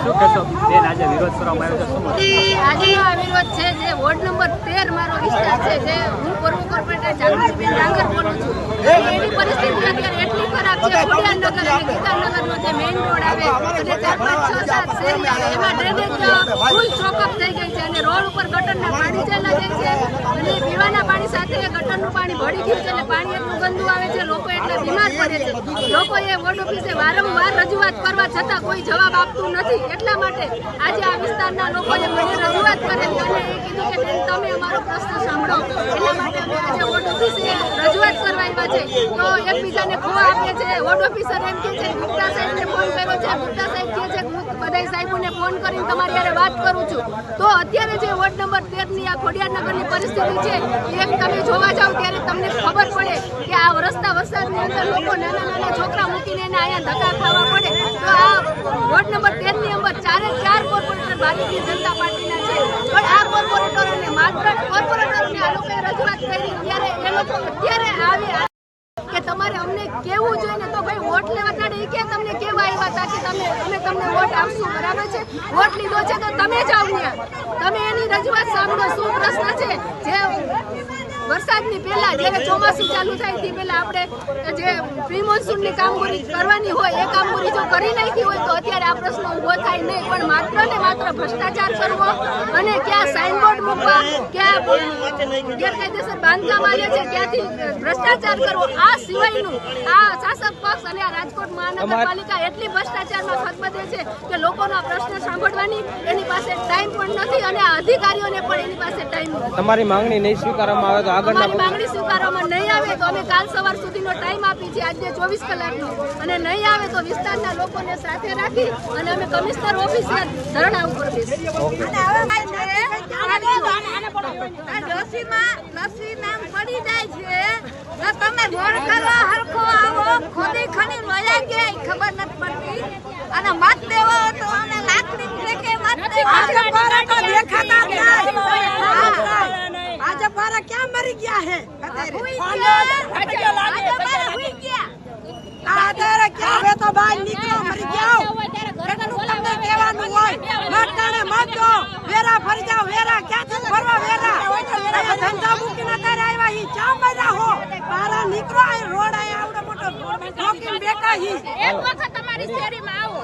શું કહેશો બેન, આજે વિરોધ કરવામાં આવ્યો છે, શું આજનો આ વિરોધ છે જે વોર્ડ નંબર 13 મારો વિસ્તાર છે, જે હું પૂર્વ કોર્પોરેટર જાગૃતિબેન ડાંગર બોલું છું. એની પરિસ્થિતિ અત્યારે એટલી ખરાબ છે. ખોડિયારનગર અને ગીતાનગરનો જે મેઇન રોડ આવે અને 4, 5, 6, 7 શેરી આવે એમાં ડ્રેનેજ ફૂલ ચોકઅપ થઈ ગઈ છે અને રોડ ઉપર ગટરના પાણી ચાલ્યા જાય છે અને પીવાના પાણી સાથે ગટરનું પાણી ભળી ગયું છે એટલે પાણી એટલું ગંદુ આવે છે. લોકો એટલે બીમાર પડે છે. લોકોએ વોર્ડ ઓફિસે વારંવાર રજૂઆત કરવા છતાં કોઈ જવાબ આપતું નથી. એટલા માટે આજે આ વિસ્તારના લોકોએ મને રજૂઆત કરેલી અને એ કીધું કે બેન તમે અમારો પ્રશ્ન સાંભળો. એટલા માટે અમે આજે વોર્ડ ઓફિસે રજૂઆત કરવા આવ્યા છે. તો એકબીજાને ખો આપે છે. વોર્ડ ઓફિસર એમ કહે છે ગુપ્તા સાહેબને ફોન કર્યો છે. ગુપ્તા સાહેબ કહે છે હું બધા સાહેબોને ફોન કરીને તમારી હારે વાત કરું છું. તો અત્યારે જે વોર્ડ નંબર 13 ની આ ખોડિયારનગરની પરિસ્થિતિ છે એક તમે જોવા જાવ ત્યારે તમને ખબર પડે કે આ વરસાદની અંદર લોકો નાના છોકરા મૂકીને એને અહીંયા ધક્કા ખાવા પડે. તો આ વોર્ડ નંબર 13 ની અંદર 4 કોર્પોરેટર ભારતીય જનતા પાર્ટીના છે. પણ આ કોર્પોરેટરોને માત્ર કોર્પોરેટરોને આ લોકોએ રજૂઆત કરી ત્યારે એ લોકો અત્યારે આવે કે તમારે અમને કેવું જોઈએ ને. તો ભાઈ વોટ લેવા તાડે એ કે તમને કેવા આવ્યા હતા કે અમે તમને વોટ આપશું, બરાબર છે. વોટ લીધો છે તો તમે જાઓ ત્યાં, તમે એની રજૂઆત સાંભળો. શું પ્રશ્ન છે જે વરસાદની પહેલા જ્યારે ચોમાસું ચાલુ થાય તે પહેલા આપણે જે પ્રી મોન્સૂનની કામગીરી કરવાની હોય એ કામગીરી જો કરી નાખી હોય તો અત્યારે આ પ્રશ્ન ઊભો થાય નહીં. પણ માત્ર ને માત્ર ભ્રષ્ટાચાર કરવો અને ક્યાં સાઇનબોર્ડ મૂકવા, ક્યાં ગેરકાયદેસર બાંધકામ આવે છે ત્યાંથી ભ્રષ્ટાચાર કરવો, આ સિવાયનું આ શાસક પક્ષ અને આ રાજકોટ મહાનગરપાલિકા એટલી ભ્રષ્ટાચારમાં ખતબદે છે કે લોકોના પ્રશ્ન સાંભળવાની એની પાસે ટાઈમ પણ નથી અને આ અધિકારીઓને પણ એની પાસે ટાઈમ નથી. તમારી માંગણી નહીં સ્વીકારવામાં આવે તો અમારી માંગણી સ્વીકારવામાં નહીં આવે તો અમે કાલ સવાર સુધીનો ટાઈમ આપી છે, આજે 24 કલાકનો. અને નહીં આવે તો વિસ્તારના લોકોને સાથે રાખી અને અમે કમિશનર ઓફિસે ધરણા ઉપર બેસીશું. નસી નામ પડી જાય છે તમે ગોળ કરવા હરખો આવો ખોદી ખની મજા કે ખબર નથી પડતી અને મત દેવો તો અને લાકડી ફેંકે મત દેખાતા भाजपा वाला क्या मर गया है क्या है तो भाई निकलो मर गया એટલું તમને કહેવાનું હોય મતદાને મત દો વેરા ફરી જાવ વેરા ક્યાંથી ફરવા વેરા ધંધા મૂકીને તારે આવ્યા હી ચા મજા હો બારા નીકળો આ રોડ આ આવડો મોટો રોડ મૂકીને બેઠા હી એક વખત તમારી શેરીમાં આવો.